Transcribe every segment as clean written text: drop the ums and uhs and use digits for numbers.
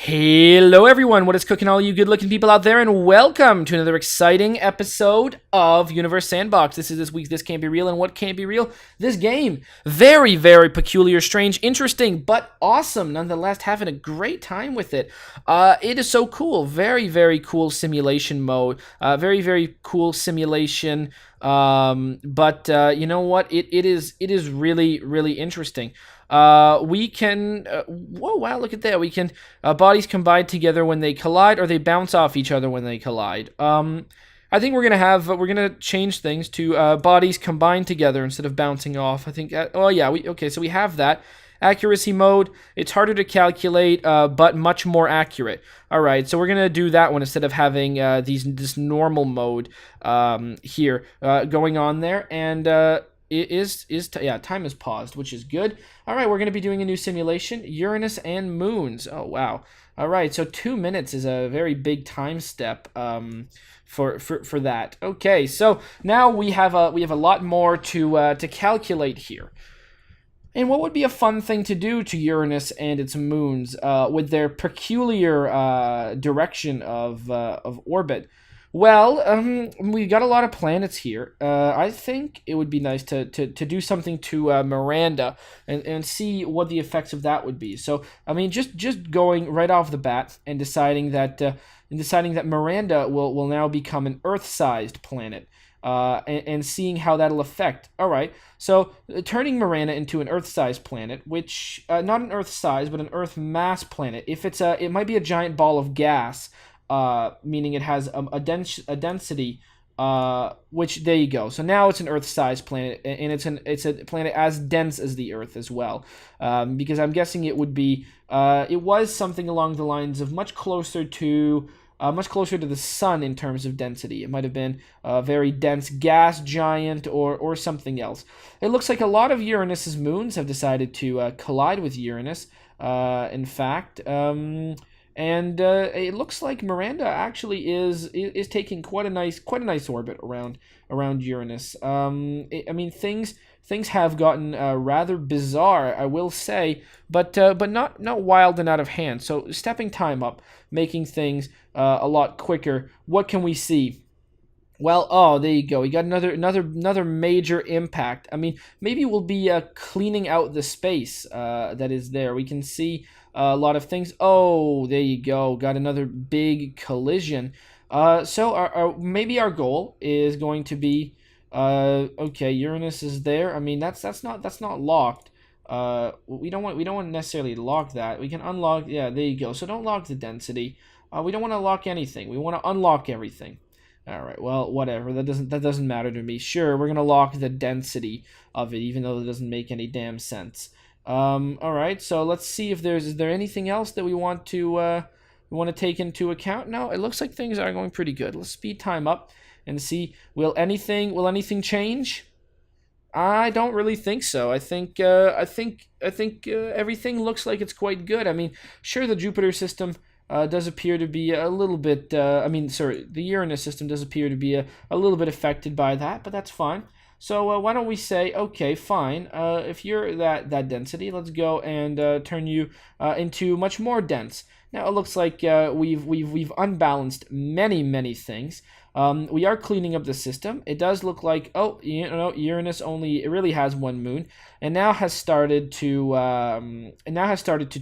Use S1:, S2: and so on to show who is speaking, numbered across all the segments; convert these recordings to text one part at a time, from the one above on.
S1: Hello everyone, what is cooking all you good looking people out there, and welcome to another exciting episode of Universe Sandbox. This is this week's This Can't Be Real, and what can't be real? This game. Very, very peculiar, strange, interesting, but awesome nonetheless, having a great time with it. It is so cool. Very, very cool simulation mode. Very, very cool simulation. But you know what? It is really, really interesting. We can, whoa, wow, look at that. We can, bodies combine together when they collide, or they bounce off each other when they collide. I think we're gonna change things to, bodies combine together instead of bouncing off. I think, oh yeah, okay, so we have that. Accuracy mode, it's harder to calculate, but much more accurate. All right, so we're gonna do that one instead of having this normal mode here going on there, and yeah, time is paused, which is good. All right, we're gonna be doing a new simulation, Uranus and moons. Oh wow. All right, so 2 minutes is a very big time step for that. Okay, so now we have a lot more to calculate here. And what would be a fun thing to do to Uranus and its moons with their peculiar direction of orbit? Well, we got a lot of planets here. I think it would be nice to do something to Miranda and see what the effects of that would be. So, I mean, just going right off the bat and deciding that Miranda will now become an Earth-sized planet. And seeing how that'll affect. All right, so turning Miranda into an Earth-sized planet, which not an Earth-sized, but an Earth mass planet. If it might be a giant ball of gas, meaning it has a density. Which there you go. So now it's an Earth-sized planet, and it's a planet as dense as the Earth as well. Because I'm guessing it would be. It was something along the lines of much closer to the sun in terms of density. It might have been a very dense gas giant or something else. It looks like a lot of Uranus's moons have decided to collide with Uranus, in fact. And it looks like Miranda actually is taking quite a nice orbit around Uranus. I mean, things have gotten rather bizarre, I will say, but not wild and out of hand. So stepping time up, making things a lot quicker. What can we see? Well, oh, there you go. We got another major impact. I mean, maybe we'll be cleaning out the space that is there. We can see a lot of things. Oh, there you go. Got another big collision. So maybe our goal is going to be okay. Uranus is there. I mean, that's not locked. We don't want to necessarily lock that. We can unlock. Yeah, there you go. So don't lock the density. We don't want to lock anything. We want to unlock everything. All right. Well, whatever. That doesn't matter to me. Sure, we're gonna lock the density of it, even though it doesn't make any damn sense. All right. So let's see if is there anything else that we want to take into account. No, it looks like things are going pretty good. Let's speed time up and see. Will anything change? I don't really think so. I think everything looks like it's quite good. I mean, sure, the Jupiter system does appear to be a little bit. The Uranus system does appear to be a little bit affected by that, but that's fine. So why don't we say, okay, fine. If you're that density, let's go and turn you into much more dense. Now it looks like we've unbalanced many things. We are cleaning up the system. It does look like, oh, Uranus it really has one moon, and now has started to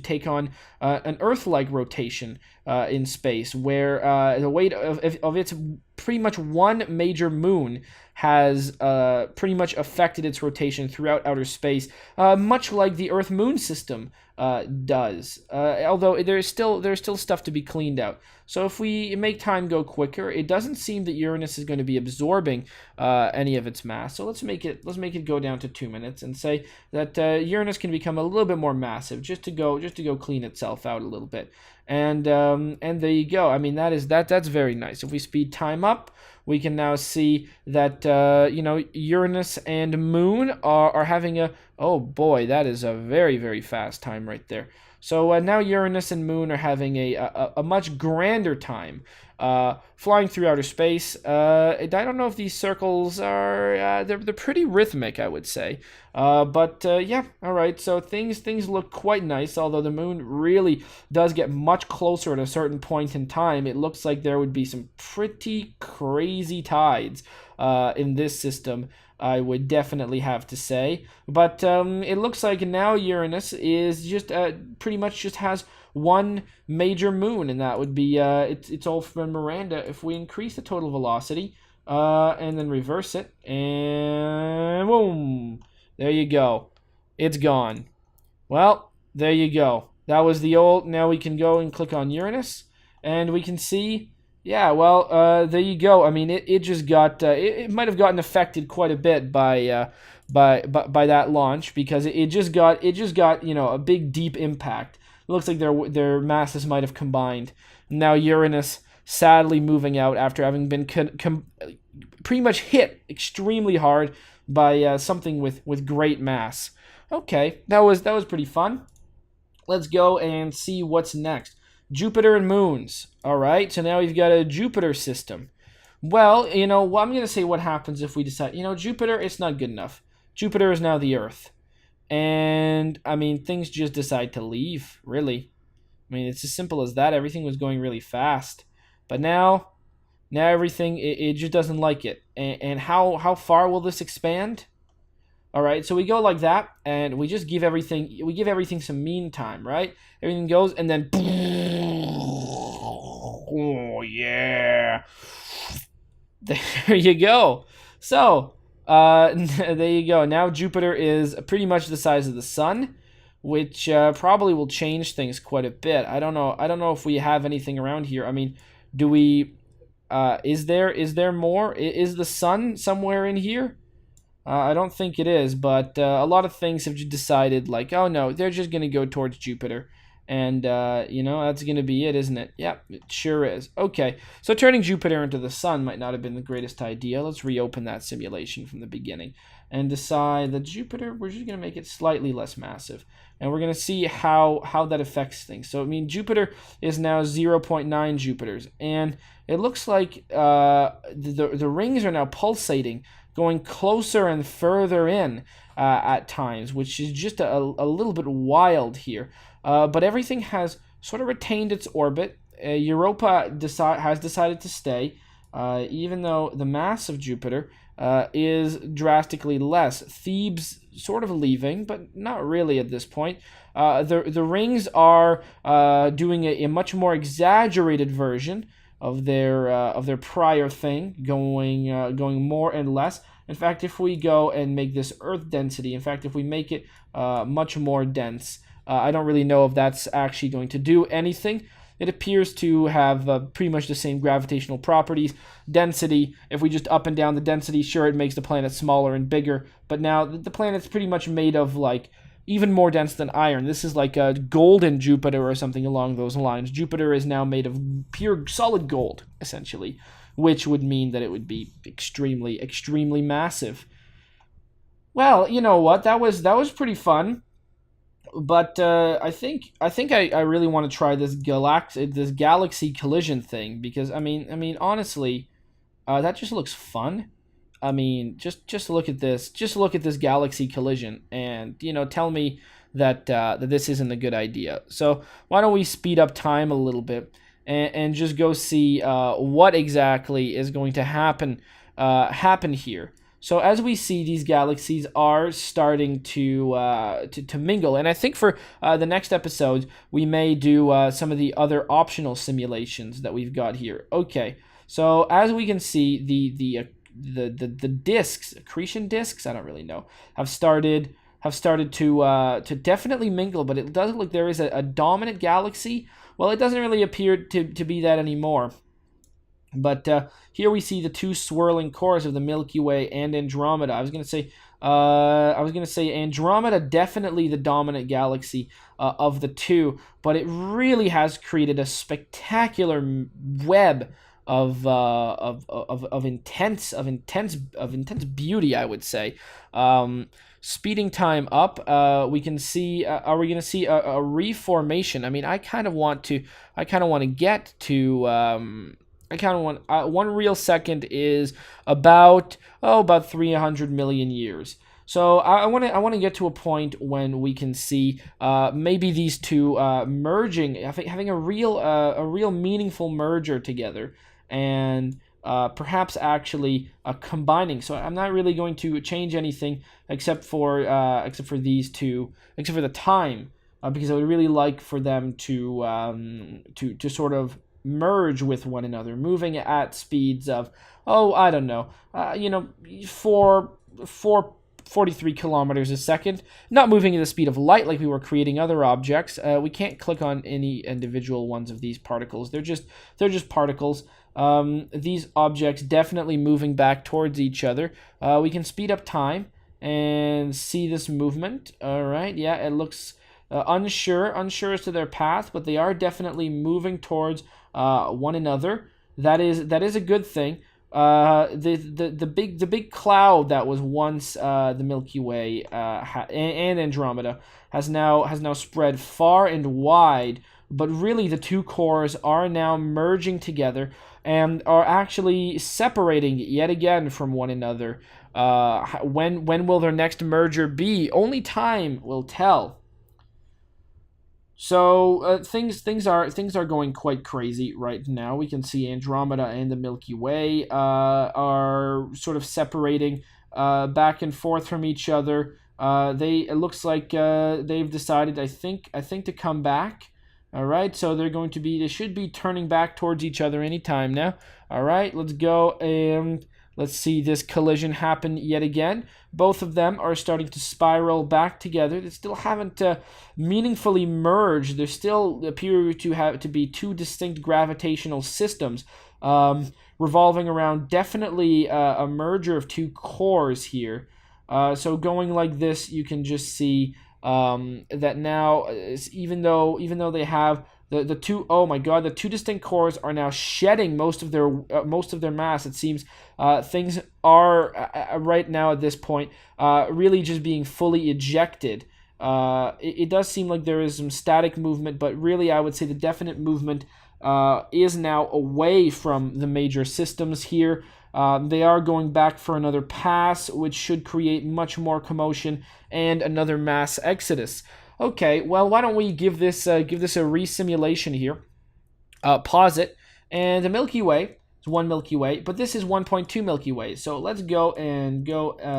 S1: take on an Earth-like rotation in space, where the weight of its pretty much one major moon has pretty much affected its rotation throughout outer space, much like the Earth-Moon system does. Although there's still stuff to be cleaned out. So if we make time go quicker, it doesn't seem that Uranus is going to be absorbing any of its mass. So let's make it go down to 2 minutes and say that Uranus can become a little bit more massive, just to go clean itself out a little bit. And there you go. I mean, that's very nice. If we speed time up, we can now see that Uranus and Moon are having oh boy, that is a very fast time right there. So now Uranus and Moon are having a much grander time flying through outer space. I don't know if these circles are they're pretty rhythmic, I would say. But yeah, all right. So things look quite nice. Although the Moon really does get much closer at a certain point in time, it looks like there would be some pretty crazy tides in this system. I would definitely have to say. But it looks like now Uranus is just pretty much just has one major moon, and that would be it's all from Miranda. If we increase the total velocity and then reverse it, and boom, there you go. It's gone. Well, there you go. That was the old. Now we can go and click on Uranus, and we can see. Yeah, well, there you go. I mean, it just got it might have gotten affected quite a bit by that launch because it just got a big deep impact. It looks like their masses might have combined. Now Uranus sadly moving out after having been pretty much hit extremely hard by something with great mass. Okay, that was pretty fun. Let's go and see what's next. Jupiter and moons. All right, so now we've got a Jupiter system. Well, I'm going to say what happens if we decide, Jupiter, it's not good enough. Jupiter is now the Earth. And, I mean, things just decide to leave, really. I mean, it's as simple as that. Everything was going really fast. But now everything, it just doesn't like it. And how far will this expand? All right, so we go like that, and we just give everything some mean time, right? Everything goes, and then, oh yeah, there you go. So, there you go. Now Jupiter is pretty much the size of the sun, which probably will change things quite a bit. I don't know if we have anything around here. I mean, do we? Is there more? Is the sun somewhere in here? I don't think it is, but a lot of things have just decided, like, oh no, they're just going to go towards Jupiter. And, that's going to be it, isn't it? Yep, it sure is. Okay, so turning Jupiter into the sun might not have been the greatest idea. Let's reopen that simulation from the beginning and decide that Jupiter, we're just going to make it slightly less massive. And we're going to see how that affects things. So, I mean, Jupiter is now 0.9 Jupiters. And it looks like the rings are now pulsating, going closer and further in at times, which is just a little bit wild here. But everything has sort of retained its orbit. Europa has decided to stay, even though the mass of Jupiter is drastically less. Thebes sort of leaving, but not really at this point. The rings are doing a much more exaggerated version of their prior thing, going more and less. In fact, if we go and make this Earth density, if we make it much more dense, I don't really know if that's actually going to do anything. It appears to have pretty much the same gravitational properties. Density, if we just up and down the density, sure, it makes the planet smaller and bigger, but now the planet's pretty much made of, like, even more dense than iron. This is like a golden Jupiter or something along those lines. Jupiter is now made of pure solid gold, essentially, which would mean that it would be extremely, extremely massive. Well, you know what? That was pretty fun. But I think I really want to try this galaxy collision thing because I mean honestly, that just looks fun. I mean, just look at this. Just look at this galaxy collision, and tell me that this isn't a good idea. So why don't we speed up time a little bit and just go see what exactly is going to happen here. So as we see, these galaxies are starting to mingle, and I think for the next episode we may do some of the other optional simulations that we've got here. Okay, so as we can see, the disks, accretion disks, I don't really know, have started to definitely mingle, but it does look like there is a dominant galaxy. Well, it doesn't really appear to be that anymore. But here we see the two swirling cores of the Milky Way and Andromeda. I was gonna say Andromeda, definitely the dominant galaxy of the two, but it really has created a spectacular web of intense beauty, I would say. speeding time up, we can see. Are we going to see a reformation? I mean, I kind of want to. I kind of want to get to. I kind of want 1 real second is about 300 million years. So I want to get to a point when we can see maybe these two merging, having a real meaningful merger together, and perhaps actually combining. So I'm not really going to change anything except for these two, except for the time, because I would really like for them to sort of merge with one another, moving at speeds of, I don't know, 43 kilometers a second, not moving at the speed of light like we were creating other objects. We can't click on any individual ones of these particles. They're just particles. These objects definitely moving back towards each other. We can speed up time and see this movement. All right, yeah, it looks unsure as to their path, but they are definitely moving towards one another. That is a good thing. The big cloud that was once the Milky Way and Andromeda has now spread far and wide. But really, the two cores are now merging together and are actually separating yet again from one another. When will their next merger be? Only time will tell. So things are going quite crazy right now. We can see Andromeda and the Milky Way are sort of separating back and forth from each other. It looks like they've decided, I think, to come back. All right, so they should be turning back towards each other anytime now. All right, let's go and let's see this collision happen yet again. Both of them are starting to spiral back together. They still haven't meaningfully merged. There still appear to be two distinct gravitational systems revolving around definitely a merger of two cores here. So going like this, you can just see that now, even though they have the two, oh my god, the two distinct cores are now shedding most of their mass. It seems things are right now at this point really just being fully ejected. It does seem like there is some static movement, but really I would say the definite movement is now away from the major systems here. They are going back for another pass, which should create much more commotion and another mass exodus. Okay, well, why don't we give this a resimulation here? Pause it, and the Milky Way is one Milky Way, but this is 1.2 Milky Ways. So let's go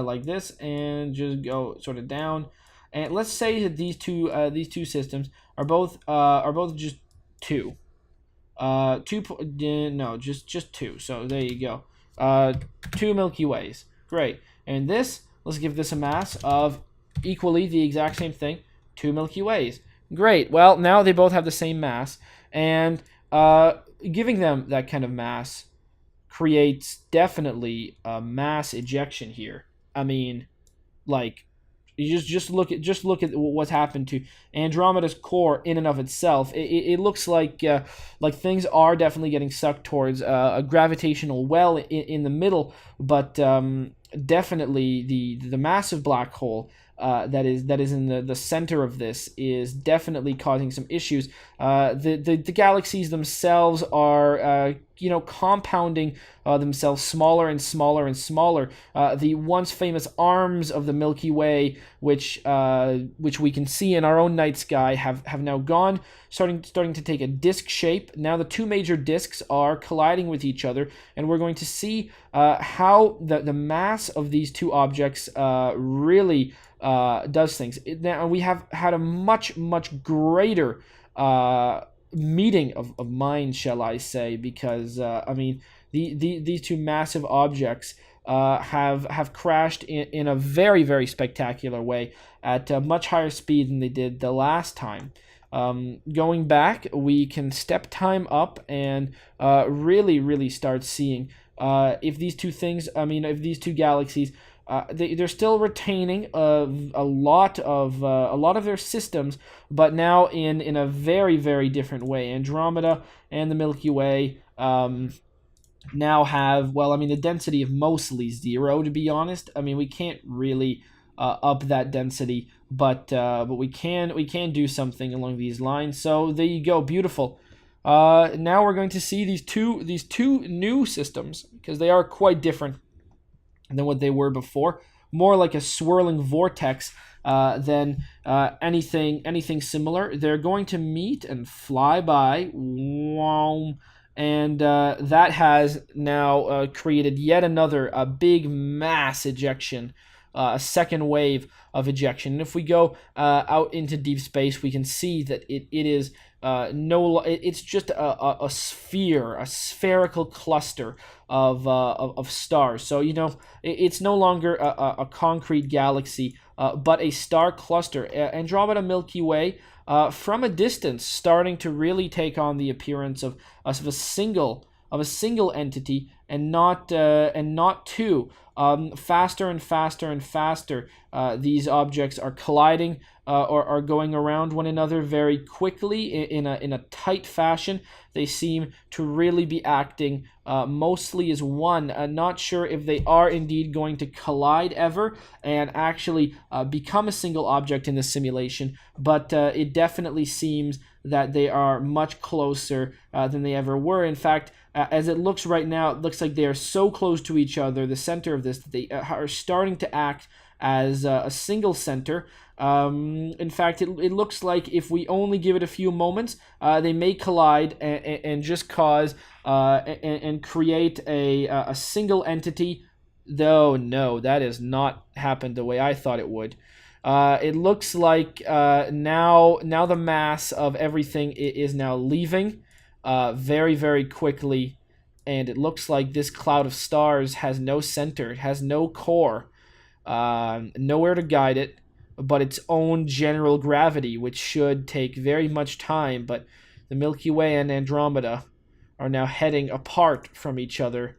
S1: like this, and just go sort of down, and let's say that these two systems are both just two. Just two. So there you go. 2 Milky Ways. Great. And this, let's give this a mass of equally the exact same thing. 2 Milky Ways. Great. Well, now they both have the same mass, and giving them that kind of mass creates definitely a mass ejection here. I mean, like, you just look at what's happened to Andromeda's core in and of itself. It looks like things are definitely getting sucked towards a gravitational well in the middle, but definitely the massive black hole that is in the center of this is definitely causing some issues. The galaxies themselves are compounding themselves smaller and smaller and smaller. The once famous arms of the Milky Way, which we can see in our own night sky, have now gone, starting to take a disc shape. Now the two major discs are colliding with each other, and we're going to see how the mass of these two objects really does things. Now we have had a much greater meeting of minds, shall I say, because I mean these two massive objects have crashed in a very spectacular way at a much higher speed than they did the last time. Going back, we can step time up and really start seeing if these two galaxies, they're still retaining a lot of their systems, but now in a very different way. Andromeda and the Milky Way now have, well, I mean, the density of mostly 0, to be honest. I mean, we can't really up that density, but we can do something along these lines. So there you go, beautiful. Now we're going to see these two new systems, because they are quite different than what they were before. More like a swirling vortex than anything similar. They're going to meet and fly by. Wow. And that has now created yet another big mass ejection, a second wave of ejection. And if we go out into deep space, we can see that it is it's just a sphere, a spherical cluster of stars. So it's no longer a concrete galaxy, but a star cluster. Andromeda, Milky Way, from a distance, starting to really take on the appearance of a single entity, and not two. Faster and faster and faster, these objects are colliding or are going around one another very quickly in a tight fashion. They seem to really be acting mostly as one. Not sure if they are indeed going to collide ever and actually become a single object in the simulation, but it definitely seems that they are much closer than they ever were. In fact, as it looks right now, it looks like they are so close to each other, the center of this, that they are starting to act as a single center. In fact, it looks like if we only give it a few moments, they may collide and just cause and create a single entity. Though, no, that has not happened the way I thought it would. It looks like now the mass of everything is now leaving very, very quickly, and it looks like this cloud of stars has no center, it has no core, nowhere to guide it but its own general gravity, which should take very much time. But the Milky Way and Andromeda are now heading apart from each other,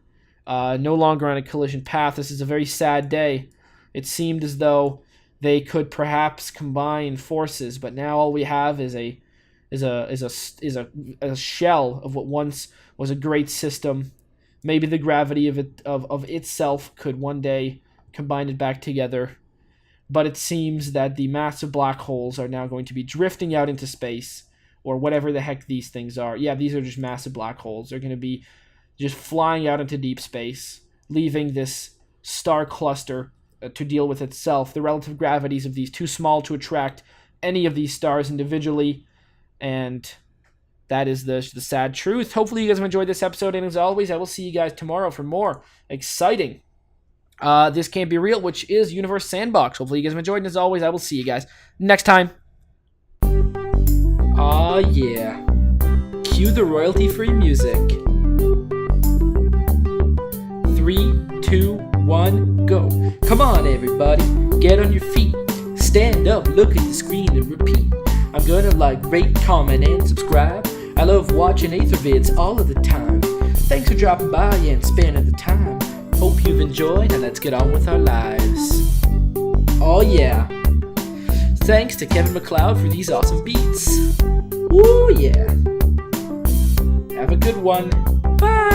S1: no longer on a collision path. This is a very sad day. It seemed as though they could perhaps combine forces, but now all we have is a shell of what once was a great system. Maybe the gravity of itself could one day combine it back together. But it seems that the massive black holes are now going to be drifting out into space, or whatever the heck these things are. Yeah, these are just massive black holes. They're going to be just flying out into deep space, leaving this star cluster to deal with itself. The relative gravities of these too small to attract any of these stars individually, and that is the sad truth. Hopefully you guys have enjoyed this episode, and as always, I will see you guys tomorrow for more exciting This Can't Be Real, which is Universe Sandbox. Hopefully you guys have enjoyed, and as always, I will see you guys next time. Aw, yeah. Cue the royalty-free music. 3, 2, 1, go. Come on, everybody. Get on your feet. Stand up, look at the screen, and repeat. I'm gonna like, rate, comment, and subscribe. I love watching Athervids all of the time. Thanks for dropping by and spending the time. Hope you've enjoyed, and let's get on with our lives. Oh yeah. Thanks to Kevin MacLeod for these awesome beats. Woo yeah. Have a good one. Bye.